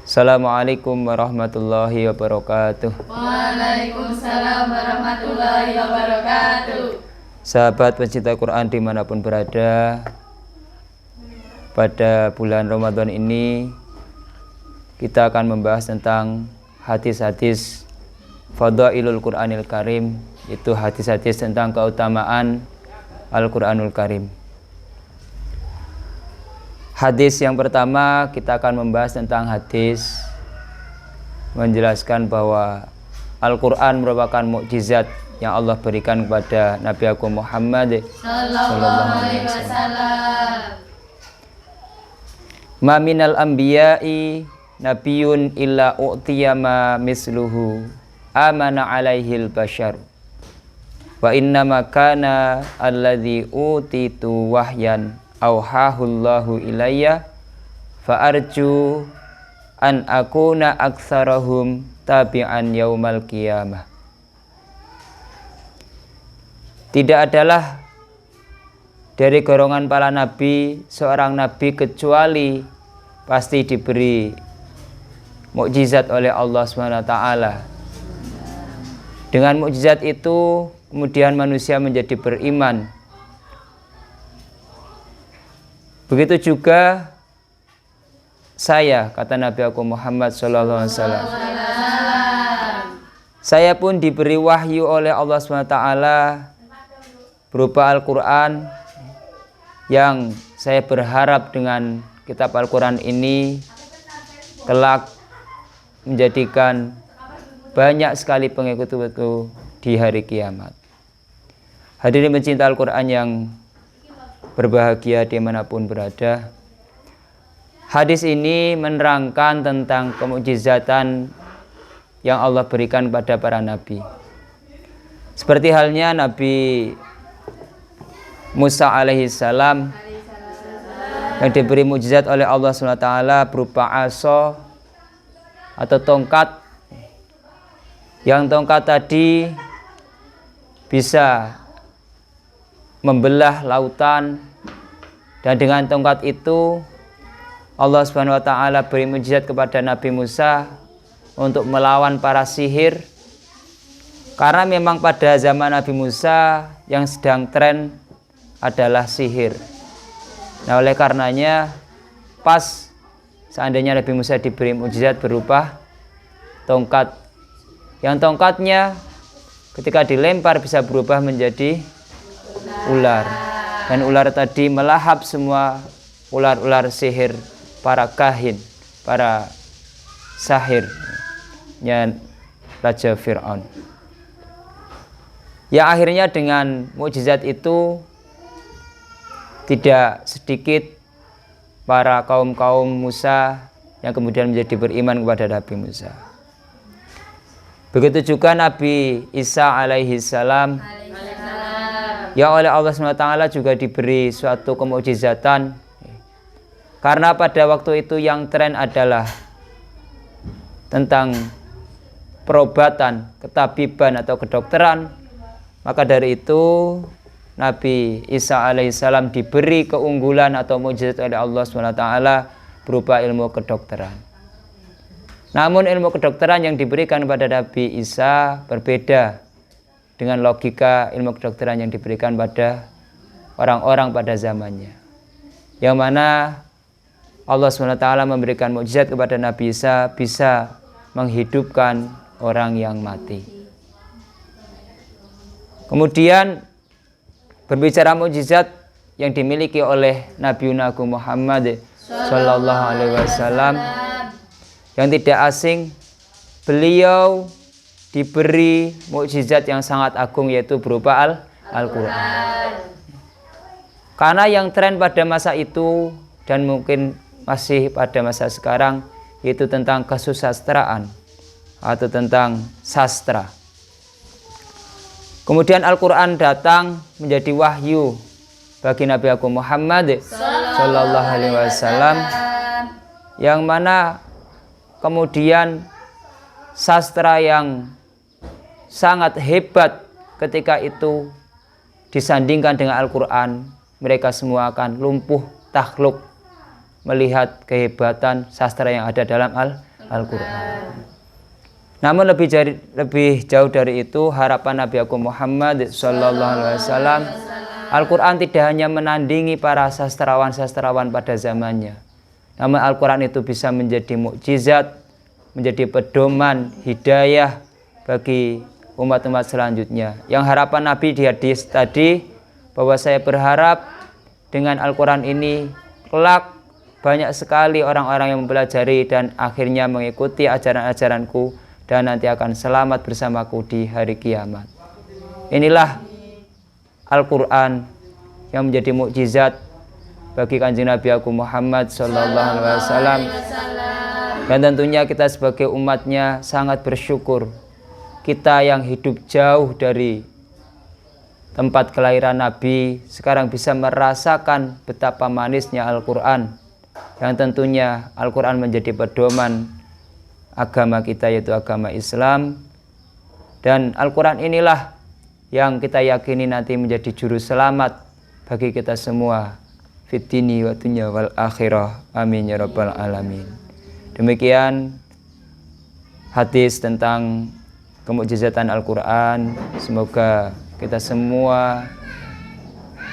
Assalamualaikum warahmatullahi wabarakatuh. Waalaikumsalam warahmatullahi wabarakatuh. Sahabat pencinta Quran dimanapun berada, pada bulan Ramadan ini kita akan membahas tentang hadis-hadis Fadailul Quranil Karim, itu hadis-hadis tentang keutamaan Al-Quranul Karim. Hadis yang pertama kita akan membahas tentang hadis menjelaskan bahwa Al-Quran merupakan mukjizat yang Allah berikan kepada Nabi Agung Muhammad sallallahu alaihi wasallam. Ma minal anbiya'i nabiyyun illa u'tiyama misluhu amana alaihil bashar wa innama kana alladhi utitu wahyan auhahullahu ilayya fa arju an akuna aktsarahum tabi'an yaumal qiyamah. Tidak adalah dari golongan para nabi seorang nabi kecuali pasti diberi mukjizat oleh Allah SWT. Dengan mukjizat itu kemudian manusia menjadi beriman. Begitu juga saya, kata Nabi Agung Muhammad sallallahu alaihi wasallam. Saya pun diberi wahyu oleh Allah SWT berupa Al-Quran, yang saya berharap dengan kitab Al-Quran ini kelak menjadikan banyak sekali pengikut-pengikutku di hari kiamat. Hadirin pencinta Al-Quran yang berbahagia dimanapun berada, hadis ini menerangkan tentang kemukjizatan yang Allah berikan pada para nabi. Seperti halnya Nabi Musa alaihissalam yang diberi mukjizat oleh Allah SWT berupa asa atau tongkat, yang tongkat tadi bisa membelah lautan, dan dengan tongkat itu Allah Subhanahu wa taala beri mukjizat kepada Nabi Musa untuk melawan para sihir. Karena memang pada zaman Nabi Musa yang sedang tren adalah sihir. Nah, oleh karenanya pas seandainya Nabi Musa diberi mukjizat berupa tongkat, yang tongkatnya ketika dilempar bisa berubah menjadi ular, dan ular tadi melahap semua ular-ular sihir para kahin, para sahirnya Raja Fir'aun. Ya, akhirnya dengan mukjizat itu tidak sedikit para kaum Musa yang kemudian menjadi beriman kepada Nabi Musa. Begitu juga Nabi Isa alaihi salam yang oleh Allah SWT juga diberi suatu kemukjizatan, karena pada waktu itu yang tren adalah tentang perobatan, ketabiban atau kedokteran. Maka dari itu Nabi Isa alaihissalam diberi keunggulan atau mukjizat oleh Allah SWT berupa ilmu kedokteran. Namun ilmu kedokteran yang diberikan kepada Nabi Isa berbeda dengan logika ilmu kedokteran yang diberikan pada orang-orang pada zamannya, yang mana Allah SWT memberikan mukjizat kepada Nabi Isa bisa menghidupkan orang yang mati. Kemudian berbicara mukjizat yang dimiliki oleh Nabi Agung Muhammad sallallahu alaihi wasallam, yang tidak asing, beliau diberi mukjizat yang sangat agung, yaitu berupa Al-Quran. Karena yang tren pada masa itu dan mungkin masih pada masa sekarang yaitu tentang kesusastraan atau tentang sastra. Kemudian Al-Quran datang menjadi wahyu bagi Nabi Agung Muhammad sallallahu alaihi wasallam, yang mana kemudian sastra yang sangat hebat ketika itu disandingkan dengan Al-Quran, mereka semua akan lumpuh takluk melihat kehebatan sastra yang ada dalam Al-Quran. Namun lebih jauh dari itu, harapan Nabi Agung Muhammad Sallallahu Alaihi Wasallam, Al-Quran tidak hanya menandingi para sastrawan-sastrawan pada zamannya, namun Al-Quran itu bisa menjadi mukjizat, menjadi pedoman hidayah bagi umat-umat selanjutnya. Yang harapan Nabi di hadis tadi, bahwa saya berharap dengan Al-Quran ini kelak banyak sekali orang-orang yang mempelajari dan akhirnya mengikuti ajaran-ajaranku dan nanti akan selamat bersamaku di hari kiamat. Inilah Al-Quran yang menjadi mukjizat bagi Kanjeng Nabi Agung Muhammad Sallallahu Alaihi Wasallam. Dan tentunya kita sebagai umatnya sangat bersyukur, kita yang hidup jauh dari tempat kelahiran Nabi sekarang bisa merasakan betapa manisnya Al-Quran, yang tentunya Al-Quran menjadi pedoman agama kita, yaitu agama Islam. Dan Al-Quran inilah yang kita yakini nanti menjadi juru selamat bagi kita semua fid dini wa dunya wal akhirah, amin ya rabbal alamin. Demikian hadis tentang kemukjizatan Al-Quran. Semoga kita semua,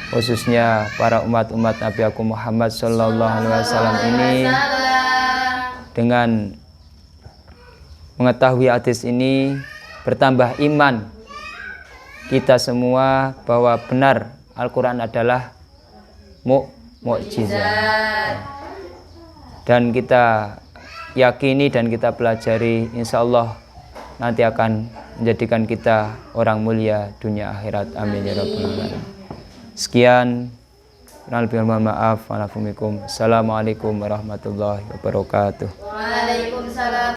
khususnya para umat-umat Nabi Agung Muhammad Sallallahu Alaihi Wasallam ini, dengan mengetahui hadis ini bertambah iman kita semua bahwa benar Al-Quran adalah mukjizat. Dan kita yakini dan kita pelajari, insya Allah nanti akan menjadikan kita orang mulia dunia akhirat, amin ya rabbal alamin. Sekian, mohon maaf. Assalamualaikum warahmatullahi wabarakatuh. Waalaikumsalam.